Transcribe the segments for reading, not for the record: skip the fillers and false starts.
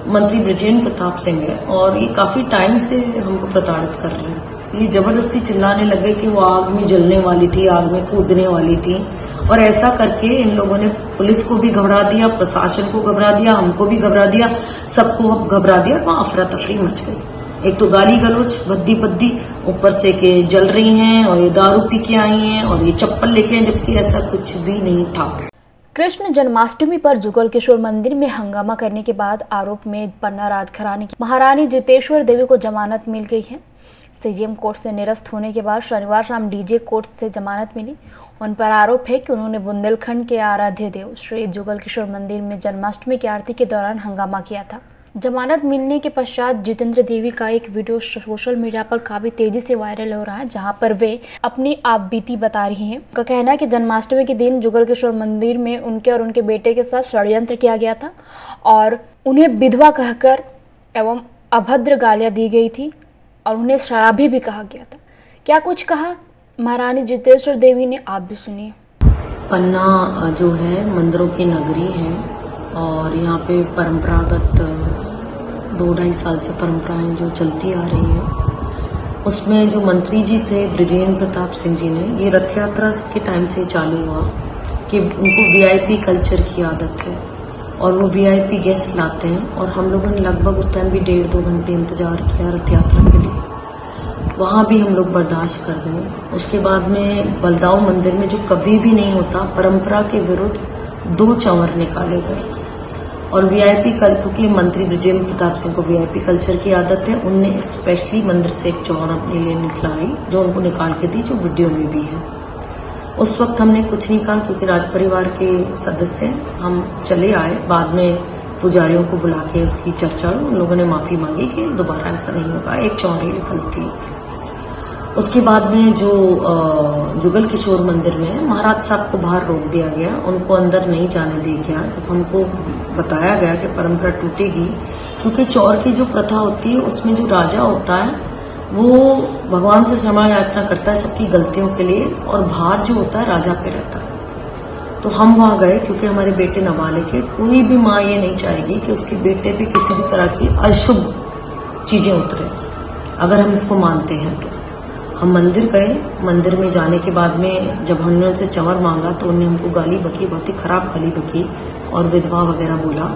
मंत्री बृजेंद्र प्रताप सिंह है और ये काफी टाइम से हमको प्रताड़ित कर रहे हैं। ये जबरदस्ती चिल्लाने लगे कि वो आग में जलने वाली थी, आग में कूदने वाली थी और ऐसा करके इन लोगों ने पुलिस को भी घबरा दिया, प्रशासन को घबरा दिया, हमको भी घबरा दिया, सबको घबरा दिया। वहां अफरा तफरी मच गई। एक तो गाली गलोच बद्दी बद्दी, ऊपर से के जल रही हैं और ये दारू पी के आई हैं और ये चप्पल लेके हैं, जबकि ऐसा कुछ भी नहीं था। कृष्ण जन्माष्टमी पर जुगल किशोर मंदिर में हंगामा करने के बाद आरोप में पन्ना राजघराने की महारानी जितेश्वर देवी को जमानत मिल गई है। सीजेएम कोर्ट से निरस्त होने के बाद शनिवार शाम डीजे कोर्ट से जमानत मिली। उन पर आरोप है कि उन्होंने बुंदेलखंड के आराध्य देव श्री जुगल किशोर मंदिर में जन्माष्टमी की आरती के दौरान हंगामा किया था। जमानत मिलने के पश्चात जितेंद्र देवी का एक वीडियो सोशल मीडिया पर काफी तेजी से वायरल हो रहा है, जहां पर वे अपनी आप बीती बता रही हैं। उनका कहना है कि जन्माष्टमी के दिन जुगल किशोर मंदिर में उनके और उनके बेटे के साथ षड्यंत्र किया गया था और उन्हें विधवा कहकर एवं अभद्र गालियां दी गई थी और उन्हें शराबी भी कहा गया था। क्या कुछ कहा महारानी जितेश्वर देवी ने, आप भी सुनिए। पन्ना जो है मंदिरों की नगरी है और यहाँ पे परंपरागत 2-2.5 साल से परंपराएं जो चलती आ रही है, उसमें जो मंत्री जी थे बृजेंद्र प्रताप सिंह जी ने, ये रथ यात्रा के टाइम से चालू हुआ कि उनको वीआईपी कल्चर की आदत है और वो वीआईपी गेस्ट लाते हैं और हम लोगों ने लगभग उस टाइम भी 1.5-2 घंटे इंतजार किया रथ यात्रा के लिए। वहां भी हम लोग बर्दाश्त कर गए। उसके बाद में बलदाऊ मंदिर में जो कभी भी नहीं होता, परंपरा के विरुद्ध 2 चंवर निकाले गए और वीआईपी क्योंकि मंत्री बृजेंद्र प्रताप सिंह को वीआईपी कल्चर की आदत है, उनने स्पेशली मंदिर से एक चौर अपने लिए निकलाई जो उनको निकाल के दी, जो वीडियो में भी है। उस वक्त हमने कुछ नहीं कहा क्योंकि राज परिवार के सदस्य हम चले आए। बाद में पुजारियों को बुला के उसकी चर्चा, उन लोगों ने माफी मांगी कि दोबारा ऐसा नहीं होगा, एक चौर ही निकलती। उसके बाद में जो जुगल किशोर मंदिर में महाराज साहब को बाहर रोक दिया गया, उनको अंदर नहीं जाने दिया गया। जब हमको बताया गया कि परंपरा टूटेगी, क्योंकि चौर की जो प्रथा होती है उसमें जो राजा होता है वो भगवान से क्षमा याचना करता है सबकी गलतियों के लिए और भार जो होता है राजा पे रहता है। तो हम वहां गए क्योंकि हमारे बेटे नाबालिग है। कोई भी माँ ये नहीं चाहेगी कि उसके बेटे पे किसी भी तरह की अशुभ चीजें उतरे, अगर हम इसको मानते हैं तो। हम मंदिर गए। मंदिर में जाने के बाद में जब हमने उनसे चंवर मांगा तो उन्होंने हमको गाली बकी, बहुत ही खराब गाली बकी और विधवा वगैरह बोला।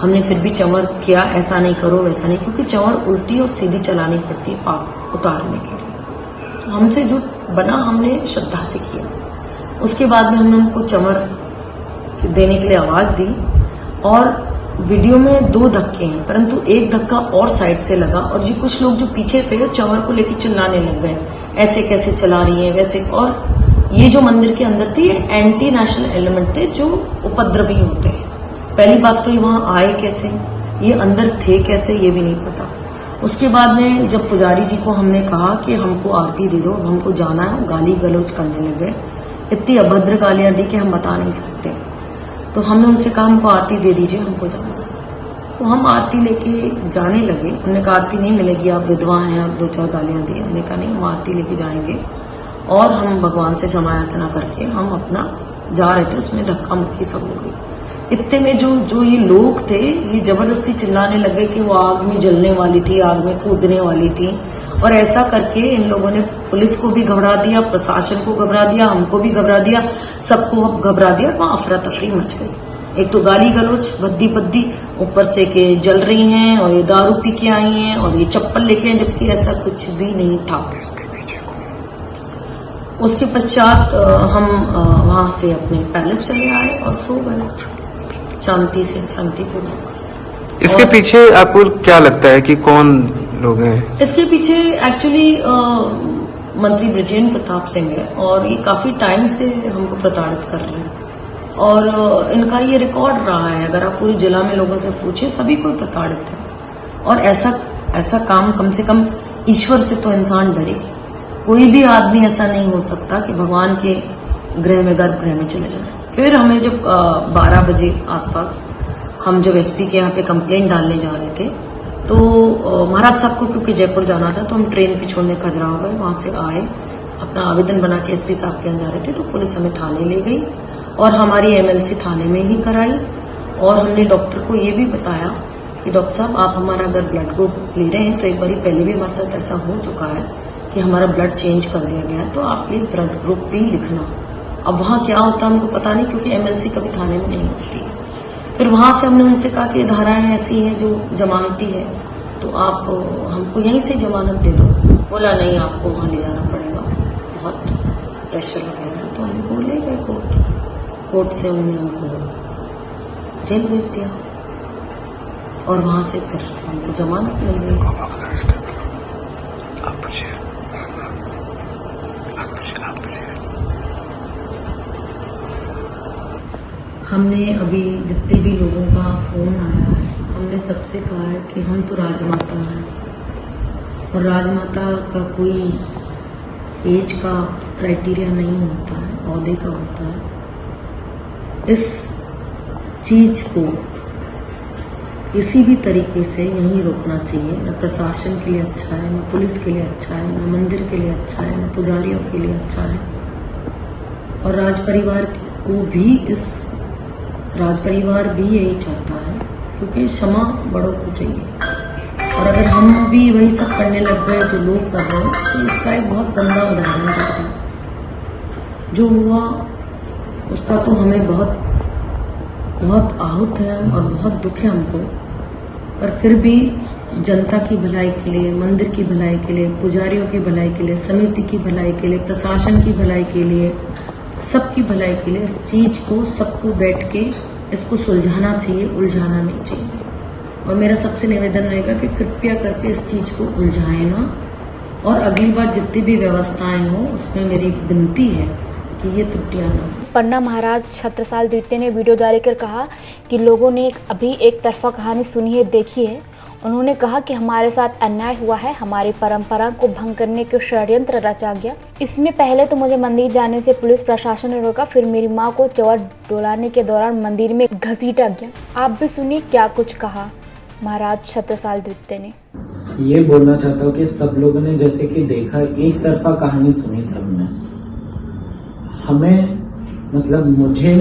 हमने फिर भी चंवर किया, ऐसा नहीं करो वैसा नहीं, क्योंकि चंवर उल्टी और सीधी चलानी पड़ती है पाप उतारने के लिए। तो हमसे जो बना हमने श्रद्धा से किया। उसके बाद में हमने उनको चंवर देने के लिए आवाज दी और वीडियो में 2 धक्के हैं, परंतु एक धक्का और साइड से लगा और ये कुछ लोग जो पीछे थे वो चंवर को लेकर चिल्लाने लग गए, ऐसे कैसे चला रही है वैसे। और ये जो मंदिर के अंदर थे ये एंटी नेशनल एलिमेंट थे जो उपद्रवी होते हैं। पहली बात तो ये वहां आए कैसे, ये अंदर थे कैसे, ये भी नहीं पता। उसके बाद में जब पुजारी जी को हमने कहा कि हमको आरती दे दो, हमको जाना है, गाली गलौज करने लगे। इतनी अभद्र गालियां दी कि हम बता नहीं सकते। तो हमने उनसे कहा हमको आरती दे दीजिए, हमको जाना। तो हम आरती लेके जाने लगे। उन्होंने कहा आरती नहीं मिलेगी, आप विधवा हैं, आप 2-4 गालियां दी। हमने कहा नहीं, हम आरती लेके जाएंगे और हम भगवान से क्षमा याचना करके हम अपना जा रहे थे। उसमें धक्का मुक्की सब हो गई। इतने में जो ये लोग थे ये जबरदस्ती चिल्लाने लगे कि वो आग में जलने वाली थी, आग में कूदने वाली थी और ऐसा करके इन लोगों ने पुलिस को भी घबरा दिया, प्रशासन को घबरा दिया, हमको भी घबरा दिया, सबको घबरा दिया। वहां अफरा तफरी मच गई। एक तो गाली गलोच बद्दी बद्दी, ऊपर से के जल रही हैं और ये दारू पी के आई हैं और ये चप्पल लेके हैं, जबकि ऐसा कुछ भी नहीं था। उसके पश्चात हम वहां से अपने पैलेस चले आए और सो गए शांति से, शांतिपूर्वक। इसके पीछे आपको क्या लगता है कि कौन लोग हैं? इसके पीछे एक्चुअली मंत्री बृजेंद्र प्रताप सिंह है और ये काफी टाइम से हमको प्रताड़ित कर रहे हैं और इनका ये रिकॉर्ड रहा है। अगर आप पूरे जिला में लोगों से पूछे, सभी कोई प्रताड़ित है और ऐसा काम कम से कम ईश्वर से तो इंसान डरे। कोई भी आदमी ऐसा नहीं हो सकता कि भगवान के गृह में गर्भगृह में चले जाए। फिर हमें जब 12 बजे आसपास हम जब एसपी के यहाँ पे कंप्लेंट डालने जा रहे थे तो महाराज साहब को क्योंकि जयपुर जाना था तो हम ट्रेन पे छोड़ने खजुराहो गए। वहां से आए, अपना आवेदन बना के एसपी साहब के यहाँ जा रहे थे तो पुलिस हमें थाने ले गई और हमारी एमएलसी थाने में ही कराई और हमने डॉक्टर को ये भी बताया कि डॉक्टर साहब आप हमारा अगर ब्लड ग्रुप ले रहे हैं तो एक बार पहले भी हमारे साथ ऐसा हो चुका है कि हमारा ब्लड चेंज कर दिया गया है, तो आप प्लीज ब्लड ग्रुप भी लिखना। अब वहाँ क्या होता है हमको पता नहीं, क्योंकि एमएलसी कभी थाने में नहीं होती। फिर वहां से हमने उनसे कहा कि धाराएं ऐसी हैं जो जमानती है, तो आप हमको यहीं से जमानत दे दो। बोला नहीं, आपको वहां ले जाना पड़ेगा, बहुत प्रेशर लगेगा। तो हमको ले गए कोर्ट से उन्होंने हमको जेल भेज दिया और वहां से फिर हमको जमानत मिल गई। हमने अभी जितने भी लोगों का फोन आया है, हमने सबसे कहा है कि हम तो राजमाता हैं और राजमाता का कोई एज का क्राइटेरिया नहीं होता है, ओहदे का होता है। इस चीज को किसी भी तरीके से यहीं रोकना चाहिए। न प्रशासन के लिए अच्छा है, न पुलिस के लिए अच्छा है, न मंदिर के लिए अच्छा है, न पुजारियों के लिए अच्छा है। और राजपरिवार को भी राजपरिवार भी यही चाहता है, क्योंकि क्षमा बड़ों को चाहिए। और अगर हम भी वही सब करने लग गए जो लोग कर रहे हैं, तो इसका एक बहुत गंदा उदाहरण है। जो हुआ उसका तो हमें बहुत बहुत आहत है और बहुत दुख है हमको, पर फिर भी जनता की भलाई के लिए, मंदिर की भलाई के लिए, पुजारियों की भलाई के लिए, समिति की भलाई के लिए, प्रशासन की भलाई के लिए, सबकी भलाई के लिए इस चीज को सबको बैठ के इसको सुलझाना चाहिए, उलझाना नहीं चाहिए। और मेरा सबसे निवेदन रहेगा कि कृपया करके इस चीज को उलझाएं ना, और अगली बार जितनी भी व्यवस्थाएं हो उसमें मेरी विनती है कि ये त्रुटियां ना हो। पन्ना महाराज छत्रसाल द्वितीय ने वीडियो जारी कर कहा कि लोगों ने अभी एक तरफा कहानी सुनी है, देखी है। उन्होंने कहा कि हमारे साथ अन्याय हुआ है, हमारी परंपरा को भंग करने के षड्यंत्र रचा गया। इसमें पहले तो मुझे मंदिर जाने से पुलिस प्रशासन ने रोका, फिर मेरी माँ को चौर डोलाने के दौरान मंदिर में घसीटा गया। आप भी सुनिए क्या कुछ कहा महाराज छत्रसाल द्वितीय ने। ये बोलना चाहता हूँ कि सब लोगों ने जैसे कि देखा, एक तरफा कहानी सुनी सबने। हमें मतलब मुझे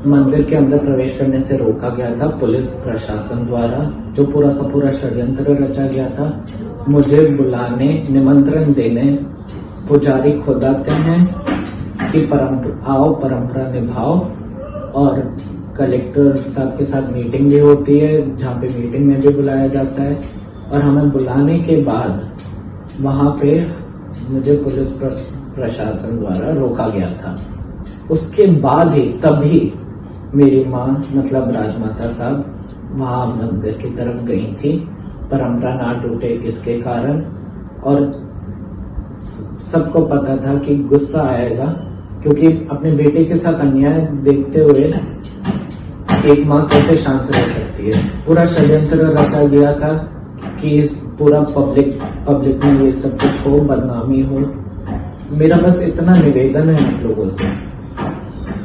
मंदिर के अंदर प्रवेश करने से रोका गया था पुलिस प्रशासन द्वारा, जो पूरा का पूरा षड्यंत्र रचा गया था। मुझे बुलाने, निमंत्रण देने पुजारी खुद आते हैं कि आओ परंपरा निभाओ, और कलेक्टर साहब के साथ मीटिंग भी होती है, जहाँ पे मीटिंग में भी बुलाया जाता है। और हमें बुलाने के बाद वहां पे मुझे पुलिस प्रशासन द्वारा रोका गया था। उसके बाद ही तभी मेरी माँ मतलब राजमाता साहब वहां मंदिर की तरफ गई थी, परंपरा ना टूटे इसके कारण। और सबको पता था कि गुस्सा आएगा, क्योंकि अपने बेटे के साथ अन्याय देखते हुए एक माँ कैसे शांत रह सकती है। पूरा षड्यंत्र रचा गया था कि पूरा पब्लिक में ये सब कुछ हो, बदनामी हो। मेरा बस इतना निवेदन है आप लोगों से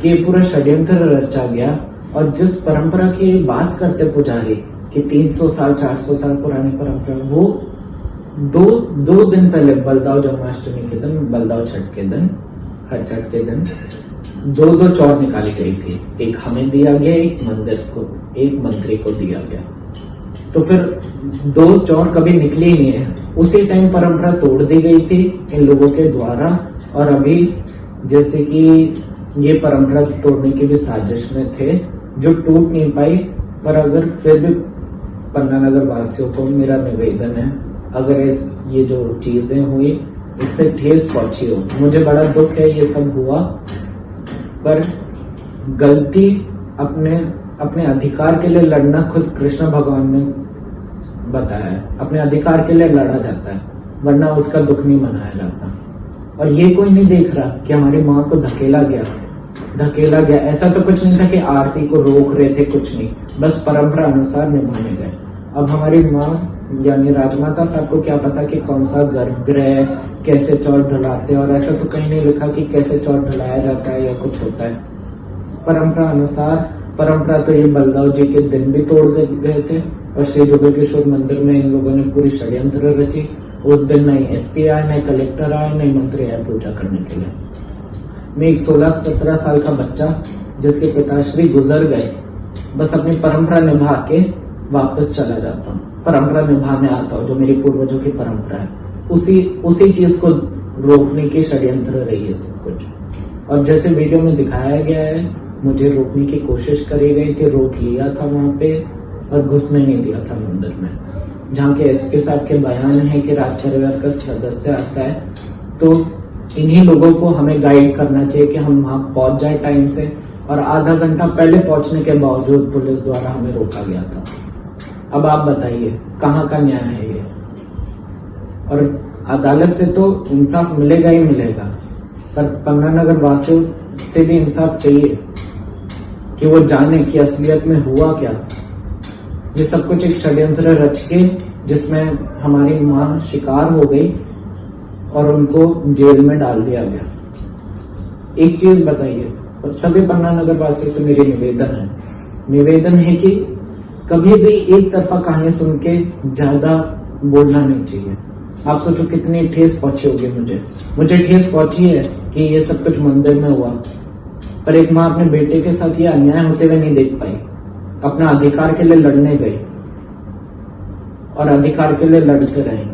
कि पूरा षड्यंत्र रचा गया। और जिस परंपरा की बात करते पुजारी कि 300 साल 400 साल पुरानी परंपरा, वो दो दिन पहले बलदाव जन्माष्टमी के दिन, बलदाव छठ के दिन, हर छठ के दिन दो चौर निकाली गई थी। एक हमें दिया गया, एक मंदिर को, एक मंत्री को दिया गया। तो फिर 2 चौर कभी निकली नहीं है। उसी टाइम परंपरा तोड़ दी गई थी इन लोगों के द्वारा। और अभी जैसे कि ये परंपरा तोड़ने की भी साजिश में थे, जो टूट नहीं पाई। पर अगर फिर भी पन्ना नगर वासियों को मेरा निवेदन है, अगर ये जो चीजें हुई इससे ठेस पहुंची हो, मुझे बड़ा दुख है ये सब हुआ, पर गलती अपने अधिकार के लिए लड़ना खुद कृष्ण भगवान ने बताया है। अपने अधिकार के लिए लड़ा जाता है, वरना उसका दुख नहीं मनाया जाता। और ये कोई नहीं देख रहा कि हमारी माँ को धकेला गया। ऐसा तो कुछ नहीं था कि आरती को रोक रहे थे, कुछ नहीं, बस परंपरा अनुसार निभाने गए। अब हमारी माँ यानी राजमाता साहब को क्या पता कि कौन सा गर्भगृह कैसे चौर ढलाते हैं, और ऐसा तो कहीं नहीं लिखा कि कैसे चौर ढलाया जाता है या कुछ होता है। परंपरा अनुसार, परंपरा तो ये बलदाव जी के दिन भी तोड़ गए थे, और श्री जुगलकेश्वर मंदिर में इन लोगों ने पूरी षड्यंत्र रची। उस दिन नहीं एसपी आए, नहीं कलेक्टर आए, नहीं मंत्री आए पूजा करने के लिए। मैं एक 16-17 साल का बच्चा जिसके पिताश्री गुजर गए, बस अपनी परंपरा निभा के वापस चला जाता हूँ, परंपरा निभाने आता हूँ, जो मेरी पूर्वजों की परंपरा है, उसी चीज को रोकने की षड्यंत्र रही है सब कुछ। और जैसे वीडियो में दिखाया गया है, मुझे रोकने की कोशिश करी गई थी, रोक लिया था वहां पे और घुसने नहीं दिया था मंदिर में। जहाँ के एसपी साहब के बयान है कि राज परिवार का सदस्य आता है, तो इन्हीं लोगों को हमें गाइड करना चाहिए कि हम वहां पहुंच जाए टाइम से, और आधा घंटा पहले पहुंचने के बावजूद पुलिस द्वारा हमें रोका गया था। अब आप बताइए कहाँ का न्याय है ये? और अदालत से तो इंसाफ मिलेगा ही मिलेगा, पर पन्ना नगर वासियों से भी इंसाफ चाहिए कि वो जाने कि असलियत में हुआ क्या। ये सब कुछ एक षड्यंत्र रच के जिसमें हमारी मां शिकार हो गई और उनको जेल में डाल दिया गया। एक चीज बताइए, और सभी पन्ना नगर वासियों से मेरी निवेदन है कि कभी भी एक तरफा कहानी सुन के ज्यादा बोलना नहीं चाहिए। आप सोचो कितनी ठेस पहुंची होगी मुझे ठेस पहुंची है कि ये सब कुछ मंदिर में हुआ, पर एक माँ अपने बेटे के साथ ये अन्याय होते हुए नहीं देख पाई, अपना अधिकार के लिए लड़ने गई और अधिकार के लिए लड़ते रहे।